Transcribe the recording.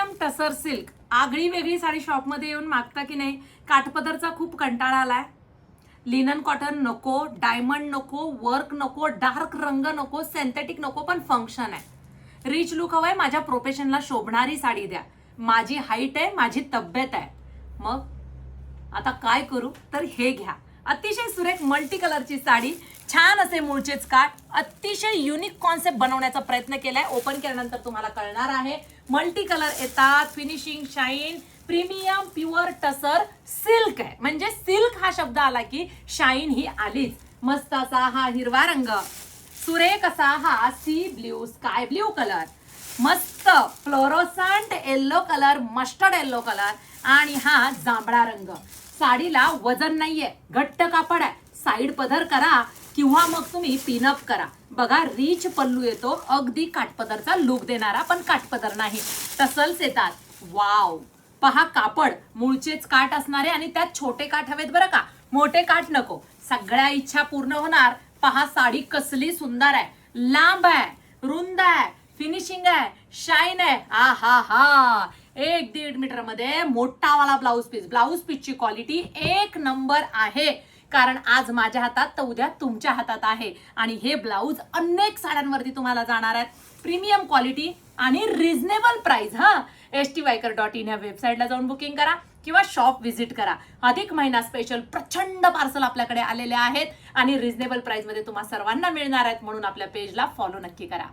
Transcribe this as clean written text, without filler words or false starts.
Premium टसर silk आगळी वेगळी साडी शॉपमध्ये येऊन मागता की नाही? काठपदरचा खूप कंटाळा आलाय. लिनन कॉटन नको, डायमंड नको, वर्क नको, डार्क रंग नको, सिंथेटिक नको, पण फंक्शन आहे. रिच लुक हवाय, माझ्या प्रोफेशनला शोभणारी साडी द्या. माझी हाईट आहे, माझी तब्येत आहे. मग आता काय करू? तर हे घ्या. अतिशय सुरेख मल्टी कलरची साडी, छान असे मूळचेच काठ, अतिशय युनिक कॉन्सेप्ट बनवण्याचा प्रयत्न केलाय. ओपन केल्यानंतर तुम्हाला कळणार आहे. मल्टी कलर येतात, फिनिशिंग शाईन, प्रीमियम प्युअर टसर सिल्क आहे. म्हणजे सिल्क हा शब्द आला की शाईन ही आलीच. मस्त असा हा हिरवा रंग, सुरेख असा हा sea blue sky blue colour, मस्त fluorescent yellow colour, mustard yellow colour आणि हा जांभळा रंग. साडीला वजन नाहीये, घट्ट कापड आहे. साईड पदर करा किंवा मग तुम्ही पिनअप करा. बघा रिच पल्लू येतो, अगदी काठपदरचा लुक देणारा, पण काठपदर नाही, टसल्स येतात. वाव, पहा कापड मूळचेच काठ असणारे आणि त्यात छोटे काठ हवेत बरं का, मोठे काठ नको. सगळ्या इच्छा पूर्ण होणार. पहा साडी कसली सुंदर आहे, लांब आहे, रुंद आहे, फिनिशिंग आहे, शाईन आहे. हा हा हा, 1-1.5 मीटर मध्ये मोठा वाला ब्लाऊज पीस. ब्लाऊज पीसची क्वालिटी एक नंबर आहे. कारण आज माझ्या हातात तर उद्या तुमच्या हातात आहे. आणि हे ब्लाऊज अनेक साड्यांवरती तुम्हाला जाणार आहेत. प्रीमियम क्वालिटी आणि रिझनेबल प्राइस. styker.in या वेबसाईटला जाऊन बुकिंग करा किंवा शॉप व्हिजिट करा. अधिक महिना स्पेशल प्रचंड पार्सल आपल्याकडे आलेले आहेत आणि रिझनेबल प्राइस मध्ये तुम्हाला सर्वांना मिळणार आहेत. म्हणून आपल्या पेजला फॉलो नक्की करा.